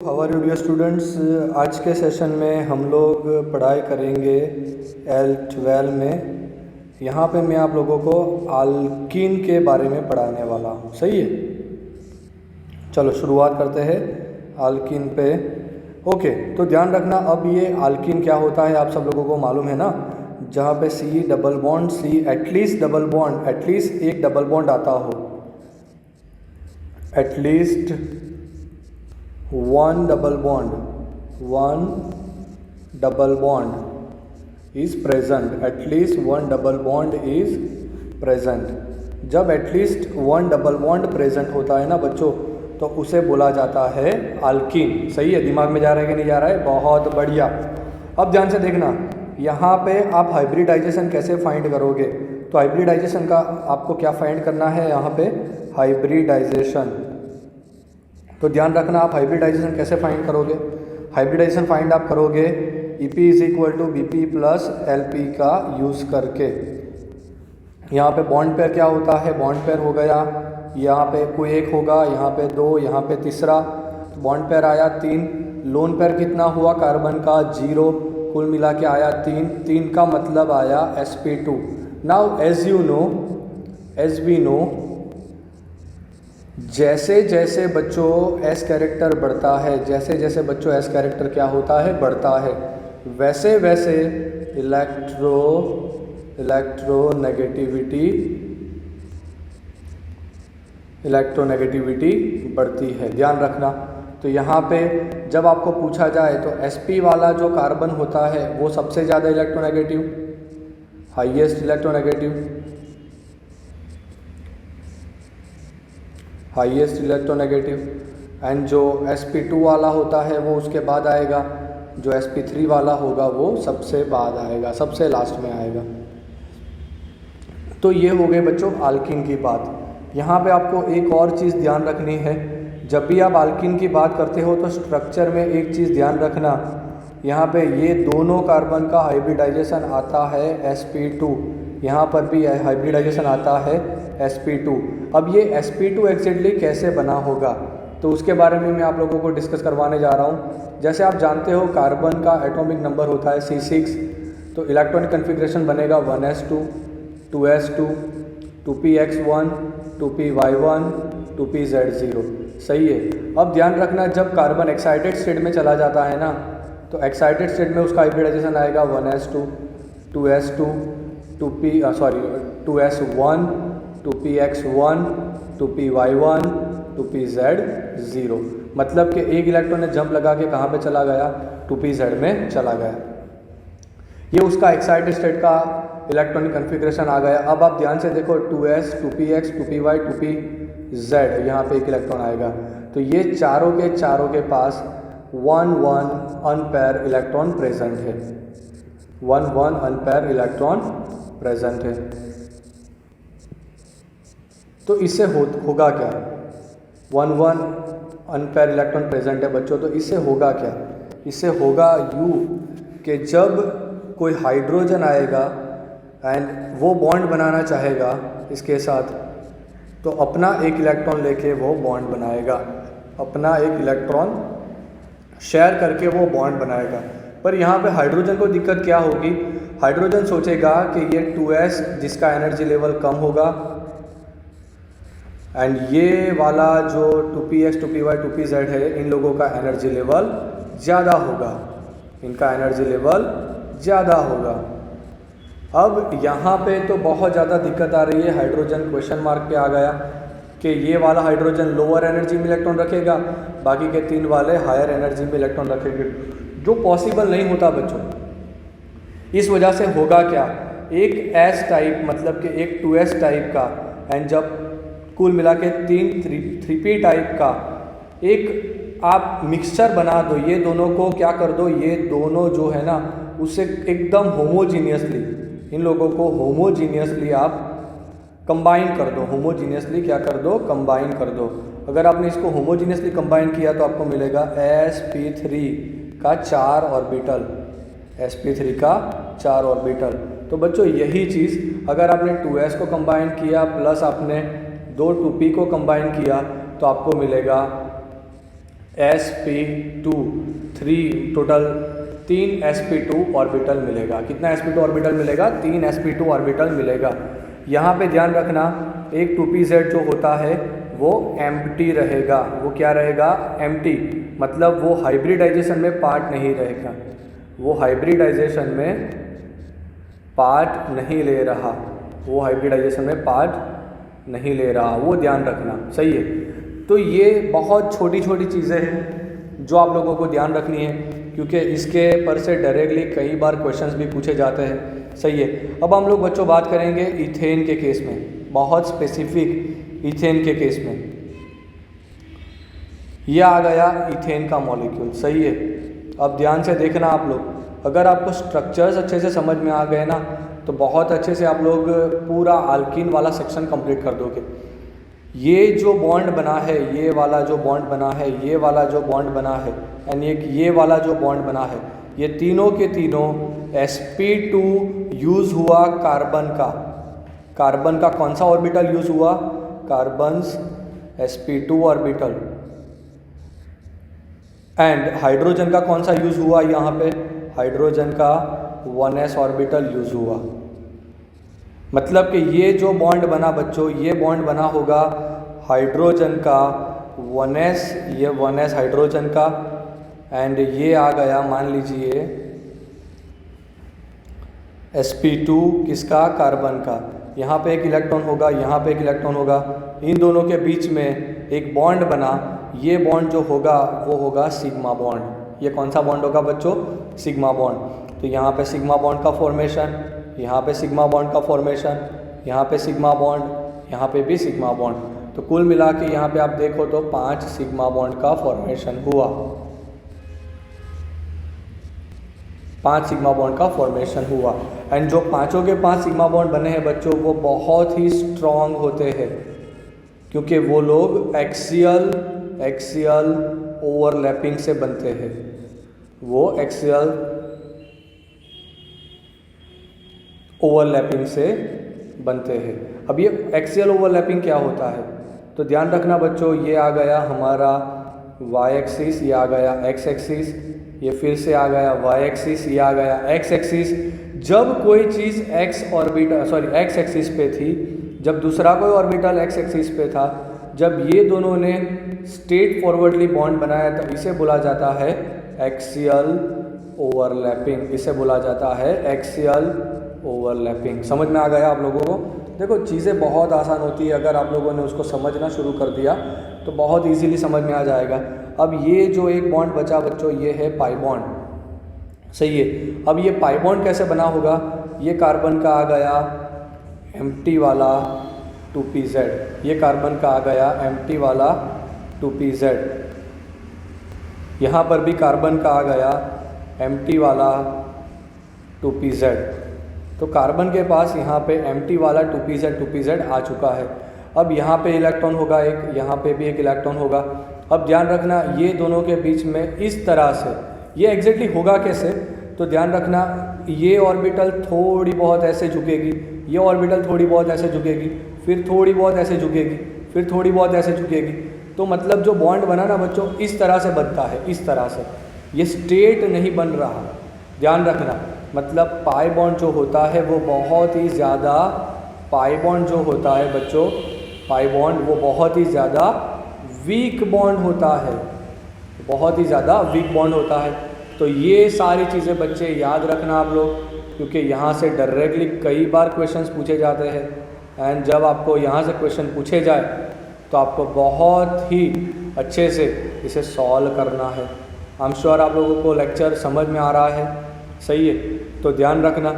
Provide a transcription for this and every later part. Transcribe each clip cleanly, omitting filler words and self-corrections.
हमारे dear students, आज के सेशन में हम लोग पढ़ाई करेंगे L12 में। यहाँ पे मैं आप लोगों को आल्कीन के बारे में पढ़ाने वाला हूँ। सही है, चलो शुरुआत करते हैं आल्कीन पे। ओके, तो ध्यान रखना, अब ये आल्कीन क्या होता है आप सब लोगों को मालूम है ना। जहाँ पे C double bond, C at least double bond, at least एक डबल बॉन्ड आता हो, at least one double bond is present, at least one double bond is present। जब at least one double bond present होता है ना बच्चों, तो उसे बोला जाता है आल्कीन। सही है, दिमाग में जा रहा है कि नहीं जा रहा है? बहुत बढ़िया। अब ध्यान से देखना, यहाँ पे आप हाइब्रिडाइजेशन कैसे फाइंड करोगे। तो हाइब्रिडाइजेशन का आपको क्या फाइंड करना है यहाँ पे, हाइब्रिडाइजेशन। तो ध्यान रखना, आप हाइब्रिडाइजेशन कैसे फाइंड करोगे। हाइब्रिडाइजेशन फाइंड आप करोगे EP is equal to BP plus LP का यूज़ करके। यहाँ पे बॉन्ड पेयर क्या होता है, बॉन्ड पेयर हो गया, यहाँ पे कोई एक होगा, यहाँ पे दो, यहाँ पे तीसरा, बॉन्ड पेयर आया 3। लोन पेयर कितना हुआ कार्बन का, 0, कुल मिला के आया 3। 3 का मतलब आया sp2। Now as you know, as we know, जैसे जैसे बच्चों एस कैरेक्टर बढ़ता है, जैसे जैसे बच्चों एस कैरेक्टर क्या होता है, बढ़ता है, वैसे वैसे इलेक्ट्रोनेगेटिविटी बढ़ती है। ध्यान रखना। तो यहाँ पे जब आपको पूछा जाए तो sp वाला जो कार्बन होता है वो सबसे ज़्यादा इलेक्ट्रोनेगेटिव, हाईएस्ट इलेक्ट्रोनेगेटिव, एंड जो sp2 वाला होता है वो उसके बाद आएगा, जो sp3 वाला होगा वो सबसे बाद आएगा, सबसे लास्ट में आएगा। तो ये हो गए बच्चों आल्कीन की बात। यहाँ पे आपको एक और चीज़ ध्यान रखनी है, जब भी आप आल्कीन की बात करते हो तो स्ट्रक्चर में एक चीज़ ध्यान रखना, यहाँ पे ये दोनों कार्बन का हाइब्रिडाइजेशन आता है sp2, यहाँ पर भी हाइब्रिडाइजेशन आता है sp2। अब ये sp2 एग्जैक्टली कैसे बना होगा, तो उसके बारे में मैं आप लोगों को डिस्कस करवाने जा रहा हूँ। जैसे आप जानते हो कार्बन का एटॉमिक नंबर होता है C6, तो इलेक्ट्रॉनिक कन्फिग्रेशन बनेगा 1s2, 2s2, 2px1, 2py1, 2pz0। सही है। अब ध्यान रखना, जब कार्बन एक्साइटेड स्टेट में चला जाता है ना, तो एक्साइटेड स्टेट में उसका हाइब्रिडाइजेशन आएगा 1s2, 2s2, 2s1, 2px1, 2py1, 2pz0। मतलब कि एक इलेक्ट्रॉन ने जंप लगा के कहाँ पे चला गया, 2pz में चला गया। ये उसका एक्साइटेड स्टेट का इलेक्ट्रॉनिक कन्फिग्रेशन आ गया। अब आप ध्यान से देखो, 2s, 2px, 2py, 2pz, यहाँ पे एक इलेक्ट्रॉन आएगा। तो ये चारों के पास 1 अनपेयर इलेक्ट्रॉन प्रेजेंट है, 1 अनपेयर इलेक्ट्रॉन प्रेजेंट है। तो इससे होगा क्या, 1 अनपेयर इलेक्ट्रॉन प्रेजेंट है बच्चों, तो इससे होगा क्या, इससे होगा कि जब कोई हाइड्रोजन आएगा एंड वो बॉन्ड बनाना चाहेगा इसके साथ, तो अपना एक इलेक्ट्रॉन लेके वो बॉन्ड बनाएगा, अपना एक इलेक्ट्रॉन शेयर करके वो बॉन्ड बनाएगा। पर यहाँ पे हाइड्रोजन को दिक्कत क्या होगी, हाइड्रोजन सोचेगा कि ये 2s जिसका एनर्जी लेवल कम होगा, एंड ये वाला जो 2px, 2py, 2pz है, इन लोगों का एनर्जी लेवल ज़्यादा होगा, इनका एनर्जी लेवल ज़्यादा होगा। अब यहाँ पे तो बहुत ज़्यादा दिक्कत आ रही है, हाइड्रोजन क्वेश्चन मार्क पे आ गया कि ये वाला हाइड्रोजन लोअर एनर्जी में इलेक्ट्रॉन रखेगा, बाकी के 3 वाले हायर एनर्जी में इलेक्ट्रॉन रखेंगे, जो पॉसिबल नहीं होता बच्चों। इस वजह से होगा क्या, एक S टाइप मतलब कि एक 2s टाइप का, एंड जब कुल मिला के 3p टाइप का एक आप मिक्सचर बना दो, ये दोनों को क्या कर दो, ये दोनों जो है ना उससे एकदम होमोजीनियसली, इन लोगों को होमोजीनियसली आप कंबाइन कर दो, होमोजीनियसली क्या कर दो, कंबाइन कर दो। अगर आपने इसको होमोजीनियसली कंबाइन किया तो आपको मिलेगा sp3 का 4 ऑर्बिटल, sp3 का 4 ऑर्बिटल। तो बच्चों यही चीज़ अगर आपने 2s को कंबाइन किया प्लस आपने 2 2p को कंबाइन किया तो आपको मिलेगा sp2 3 टोटल 3 sp2 ऑर्बिटल मिलेगा। कितना sp2 ऑर्बिटल मिलेगा? 3 sp2 ऑर्बिटल मिलेगा। यहाँ पे ध्यान रखना, एक 2pz जो होता है वो एम्प्टी रहेगा। वो क्या रहेगा? एम्प्टी, मतलब वो हाइब्रिडाइजेशन में पार्ट नहीं रहेगा। वो हाइब्रिडाइजेशन में पार्ट नहीं ले रहा, वो हाइब्रिडाइजेशन में पार्ट नहीं ले रहा, वो ध्यान रखना। सही है। तो ये बहुत छोटी छोटी चीज़ें हैं जो आप लोगों को ध्यान रखनी है, क्योंकि इसके पर से डायरेक्टली कई बार क्वेश्चंस भी पूछे जाते हैं। सही है। अब हम लोग बच्चों बात करेंगे इथेन के केस में, बहुत स्पेसिफिक इथेन के केस में। ये आ गया इथेन का मॉलिक्यूल। सही है। अब ध्यान से देखना आप लोग, अगर आपको स्ट्रक्चर्स अच्छे से समझ में आ गए ना तो बहुत अच्छे से आप लोग पूरा अल्कीन वाला सेक्शन कंप्लीट कर दोगे। ये जो बॉन्ड बना है, ये वाला जो बॉन्ड बना है, ये वाला जो बॉन्ड बना है, यानी एक ये वाला जो बॉन्ड बना है, ये तीनों के तीनों sp2 यूज़ हुआ कार्बन का। कार्बन का कौन सा ऑर्बिटल यूज़ हुआ? Carbons sp2 orbital. And hydrogen का कौन सा यूज़ हुआ? यहाँ पे हाइड्रोजन का 1s ऑर्बिटल यूज़ हुआ। मतलब कि ये जो बॉन्ड बना बच्चों, ये बॉन्ड बना होगा हाइड्रोजन का 1s, ये 1s हाइड्रोजन का, एंड ये आ गया मान लीजिए sp2 किसका? कार्बन का। यहाँ पे एक इलेक्ट्रॉन होगा, यहाँ पे एक इलेक्ट्रॉन होगा, इन दोनों के बीच में एक बॉन्ड बना। ये बॉन्ड जो होगा वो होगा सिग्मा बॉन्ड। ये कौन सा बॉन्ड होगा बच्चों? Sigma bond. तो यहाँ पे सिग्मा बॉन्ड का फॉर्मेशन, यहाँ पे सिग्मा बॉन्ड का फॉर्मेशन, यहाँ पे सिग्मा बॉन्ड, यहाँ पे भी सिग्मा बॉन्ड। तो कुल मिला के यहाँ पे आप देखो तो 5 सिग्मा बॉन्ड का फॉर्मेशन हुआ। 5 सिग्मा बॉन्ड का फॉर्मेशन हुआ। एंड जो पांचों के 5 सिग्मा बॉन्ड बने हैं बच्चों, वो बहुत ही स्ट्रॉन्ग होते हैं, क्योंकि वो लोग एक्सियल ओवरलैपिंग से बनते हैं। वो एक्सियल ओवरलैपिंग से बनते हैं। अब ये एक्सियल ओवरलैपिंग क्या होता है? तो ध्यान रखना बच्चों, ये आ गया हमारा y एक्सिस, ये आ गया x एक्सिस, ये फिर से आ गया y एक्सिस, ये आ गया x एक्सिस। जब कोई चीज़ x एक्सिस पे थी, जब दूसरा कोई ऑर्बिटल x एक्सिस पे था, जब ये दोनों ने स्ट्रेट फॉरवर्डली बॉन्ड बनाया तो इसे बोला जाता है एक्सियल ओवरलैपिंग। इसे बोला जाता है एक्सियल ओवरलैपिंग। समझ में आ गया आप लोगों को? देखो चीज़ें बहुत आसान होती है, अगर आप लोगों ने उसको समझना शुरू कर दिया तो बहुत इजीली समझ में आ जाएगा। अब ये जो एक बॉन्ड बचा बच्चों, ये है पाई बॉन्ड। सही है। अब ये पाई बॉन्ड कैसे बना होगा? ये कार्बन का आ गया एम्प्टी वाला 2pz, ये कार्बन का आ गया एम्प्टी वाला 2pz, यहाँ पर भी कार्बन का आ गया एम्प्टी वाला 2pz। तो कार्बन के पास यहाँ पे एम्प्टी वाला 2pz आ चुका है। अब यहाँ पे इलेक्ट्रॉन होगा एक, यहाँ पे भी एक इलेक्ट्रॉन होगा। अब ध्यान रखना, ये दोनों के बीच में इस तरह से ये एग्जैक्टली होगा कैसे? तो ध्यान रखना, ये ऑर्बिटल थोड़ी बहुत ऐसे झुकेगी, ये ऑर्बिटल थोड़ी बहुत ऐसे झुकेगी, फिर थोड़ी बहुत ऐसे झुकेगी, फिर थोड़ी बहुत ऐसे झुकेगी। तो मतलब जो बॉन्ड बना ना बच्चों, इस तरह से बनता है, इस तरह से। ये स्ट्रेट नहीं बन रहा, ध्यान रखना। मतलब पाई बॉन्ड जो होता है वो बहुत ही ज़्यादा, पाई बॉन्ड जो होता है बच्चों, पाई बॉन्ड वो बहुत ही ज़्यादा वीक बॉन्ड होता है, बहुत ही ज़्यादा वीक बॉन्ड होता है। तो ये सारी चीज़ें बच्चे याद रखना आप लोग, क्योंकि यहाँ से डायरेक्टली कई बार क्वेश्चंस पूछे जाते हैं। एंड जब आपको यहाँ से क्वेश्चन पूछे जाए तो आपको बहुत ही अच्छे से इसे सॉल्व करना है। आई एम श्योर आप लोगों को लेक्चर समझ में आ रहा है। सही है, तो ध्यान रखना।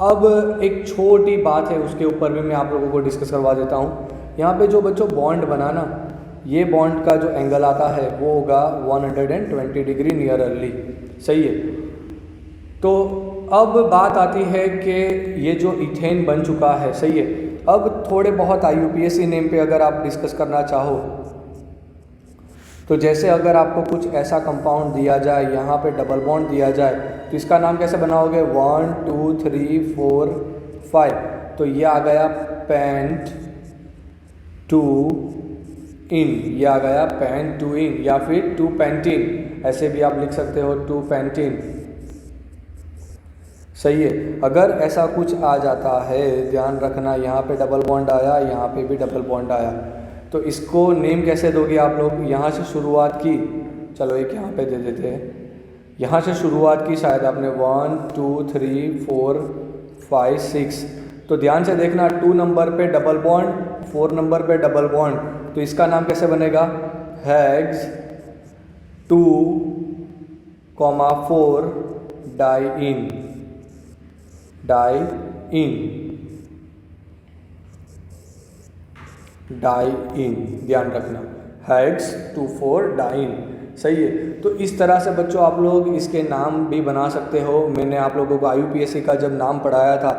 अब एक छोटी बात है, उसके ऊपर भी मैं आप लोगों को डिस्कस करवा देता हूँ। यहाँ पे जो बच्चों बॉन्ड बनाना, ये बॉन्ड का जो एंगल आता है वो होगा 120 डिग्री नियरली। सही है। तो अब बात आती है कि ये जो इथेन बन चुका है, सही है, अब थोड़े बहुत IUPAC नेम पे अगर आप डिस्कस करना चाहो तो जैसे अगर आपको कुछ ऐसा कंपाउंड दिया जाए, यहाँ पे डबल बॉन्ड दिया जाए, तो इसका नाम कैसे बनाओगे? 1 2 3 4 5। तो ये आ गया पेंट 2 इन, ये आ गया पेन टू इन, या फिर टू पेंटिन, ऐसे भी आप लिख सकते हो टू पेंटिन। सही है। अगर ऐसा कुछ आ जाता है, ध्यान रखना, यहाँ पे डबल बॉन्ड आया, यहाँ पे भी डबल बॉन्ड आया, तो इसको नेम कैसे दोगे आप लोग? यहाँ से शुरुआत की, चलो एक यहाँ पे दे देते हैं, यहाँ से शुरुआत की शायद आपने 1 2 3 4 5 6, तो ध्यान से देखना 2 नंबर पे डबल बॉन्ड, 4 नंबर पे डबल बॉन्ड, तो इसका नाम कैसे बनेगा? हेक्स 2, 4 डाइइन, डाइइन, डाइइन, ध्यान रखना, हेक्स 2 4 डाइइन। सही है। तो इस तरह से बच्चों आप लोग इसके नाम भी बना सकते हो। मैंने आप लोगों को IUPAC का जब नाम पढ़ाया था,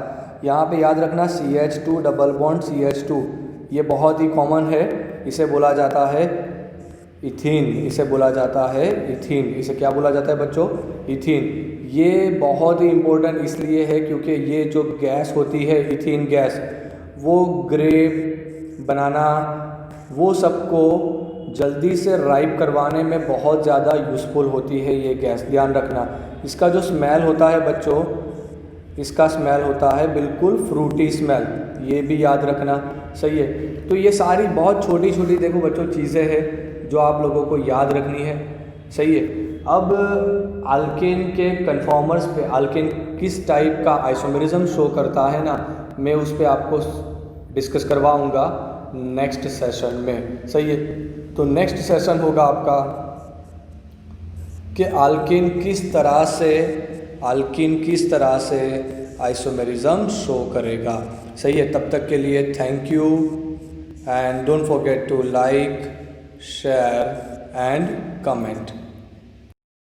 यहाँ पे याद रखना CH2 डबल बॉन्ड CH2, ये बहुत ही कॉमन है, इसे बोला जाता है इथीन, इसे बोला जाता है इथीन। इसे क्या बोला जाता है बच्चों? इथीन। ये बहुत ही इम्पोर्टेंट इसलिए है क्योंकि ये जो गैस होती है इथीन गैस, वो ग्रेप, बनाना, वो सबको जल्दी से राइप करवाने में बहुत ज़्यादा यूज़फुल होती है ये गैस, ध्यान रखना। इसका जो स्मेल होता है बच्चों, इसका स्मेल होता है बिल्कुल फ्रूटी स्मेल, ये भी याद रखना। सही है। तो ये सारी बहुत छोटी छोटी देखो बच्चों चीज़ें हैं जो आप लोगों को याद रखनी है। सही है। अब अल्केन के कन्फॉर्मर्स पे अल्केन किस टाइप का आइसोमेरिज्म शो करता है ना, मैं उस पर आपको डिस्कस करवाऊंगा नेक्स्ट सेशन में। सही है। तो नेक्स्ट सेशन होगा आपका कि अल्केन किस तरह से आइसोमेरिज्म शो करेगा। सही है। तब तक के लिए thank you and don't forget to like, share and comment.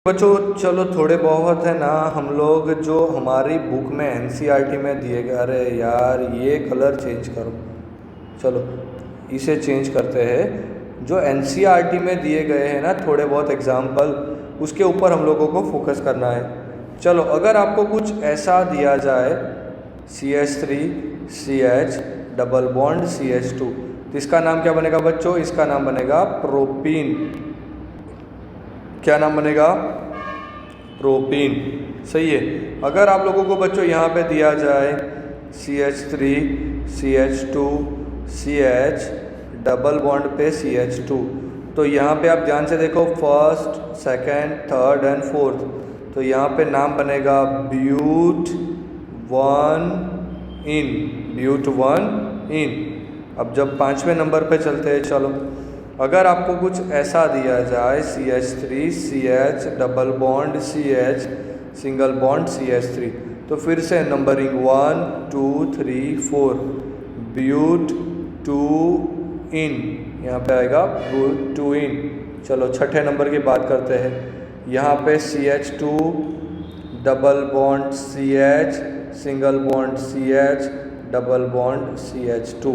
बच्चों चलो थोड़े बहुत है ना, हम लोग जो हमारी बुक में NCERT में दिए गए, अरे यार ये कलर चेंज करो, चलो इसे चेंज करते हैं। जो NCERT में दिए गए हैं ना थोड़े बहुत एग्जाम्पल, उसके ऊपर हम लोगों को फोकस करना है। चलो अगर आपको कुछ ऐसा दिया जाए CH3 CH double bond CH2, तो इसका नाम क्या बनेगा बच्चों? इसका नाम बनेगा प्रोपीन। क्या नाम बनेगा? प्रोपीन। सही है। अगर आप लोगों को बच्चों यहाँ पे दिया जाए CH3 CH2 CH double bond पे CH2, तो यहाँ पे आप ध्यान से देखो, first, second, third and fourth, तो यहाँ पे नाम बनेगा ब्यूट 1 इन, ब्यूट 1 इन। अब जब 5वें नंबर पे चलते हैं, चलो अगर आपको कुछ ऐसा दिया जाए CH3 CH double bond CH single bond CH3, तो फिर से नंबरिंग 1 2 3 4, ब्यूट 2 इन, यहाँ पे आएगा ब्यूट 2 इन। चलो छठे नंबर की बात करते हैं। यहाँ पे CH2 double bond CH single bond CH double bond CH2,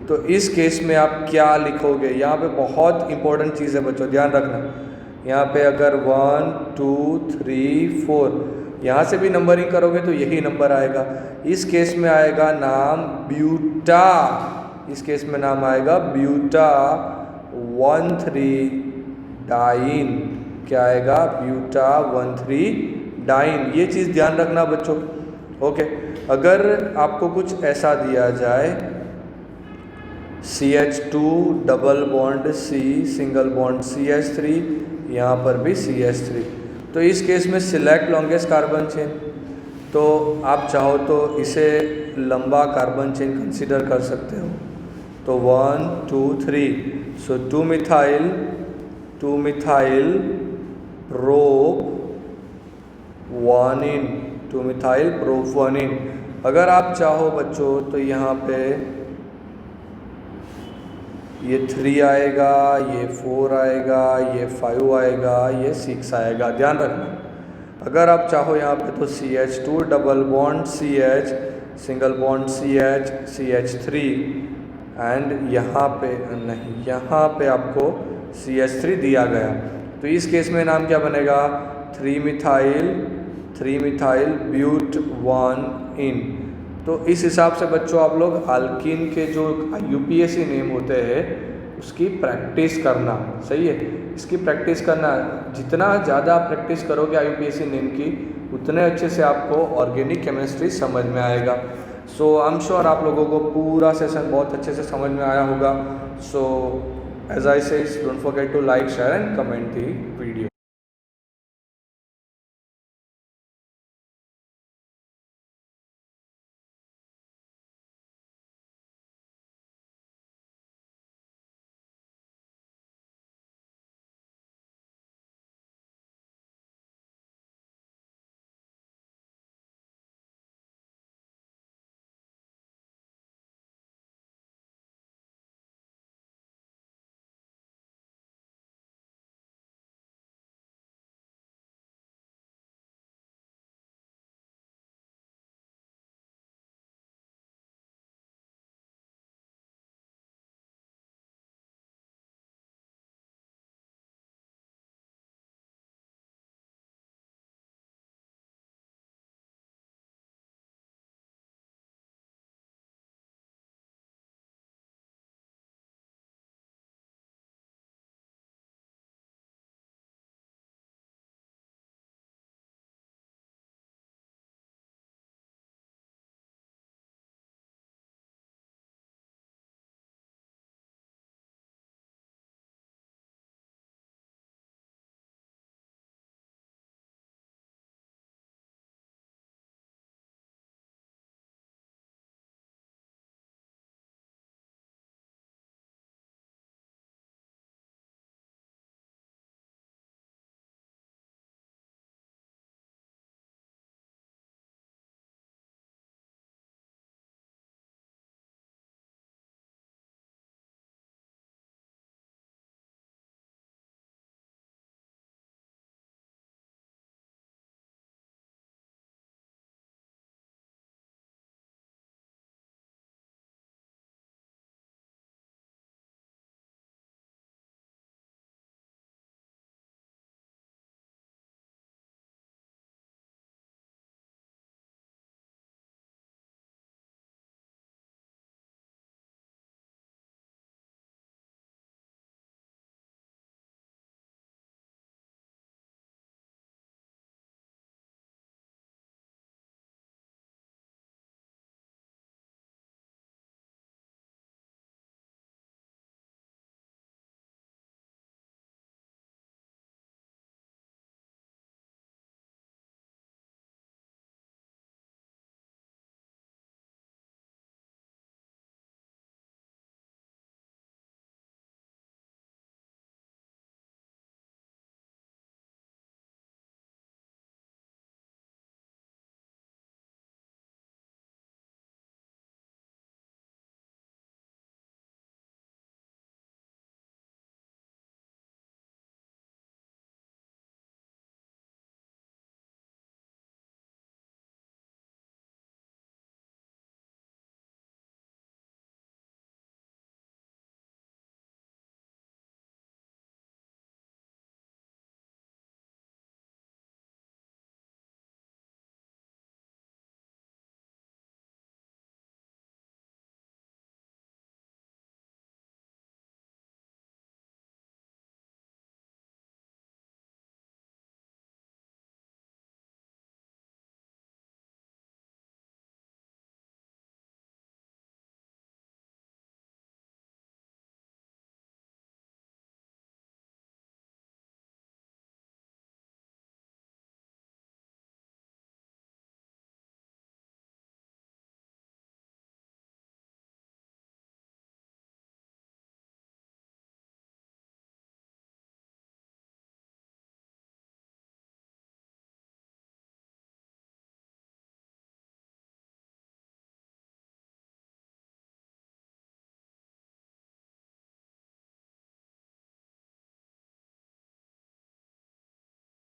तो इस केस में आप क्या लिखोगे? यहाँ पे बहुत इंपॉर्टेंट चीज़ है बच्चों, ध्यान रखना। यहाँ पे अगर 1 2 3 4 यहाँ से भी नंबरिंग करोगे तो यही नंबर आएगा। इस केस में आएगा नाम ब्यूटा, इस केस में नाम आएगा ब्यूटा 1,3 डाइन। क्या आएगा? Buta 1,3 diene. ये चीज़ ध्यान रखना बच्चों। ओके। अगर आपको कुछ ऐसा दिया जाए CH2 double bond C single bond CH3, यहाँ पर भी CH3, तो इस केस में सिलेक्ट लॉन्गेस्ट कार्बन चेन, तो आप चाहो तो इसे लंबा कार्बन चेन कंसीडर कर सकते हो। तो 1 2 3, सो 2 मिथाइल प्रोप 1 इन, 2 मिथाइल प्रोप 1 इन। अगर आप चाहो बच्चों तो यहाँ पे ये 3 आएगा, ये 4 आएगा, ये 5 आएगा, ये 6 आएगा, ध्यान रखना। अगर आप चाहो यहाँ पे तो CH2 double bond CH single bond CH CH3 and यहाँ पे नहीं, यहाँ पे आपको CH3 दिया गया, तो इस केस में नाम क्या बनेगा? 3 मिथाइल ब्यूट 1 इन। तो इस हिसाब से बच्चों आप लोग अल्कीन के जो UPSC नेम होते हैं उसकी प्रैक्टिस करना, सही है, इसकी प्रैक्टिस करना। जितना ज़्यादा आप प्रैक्टिस करोगे IUPAC नीम की, उतने अच्छे से आपको ऑर्गेनिक केमिस्ट्री समझ में आएगा। सो आई एम श्योर आप लोगों को पूरा सेशन बहुत अच्छे से समझ में आया होगा। सो as I say, don't forget to like, share and comment the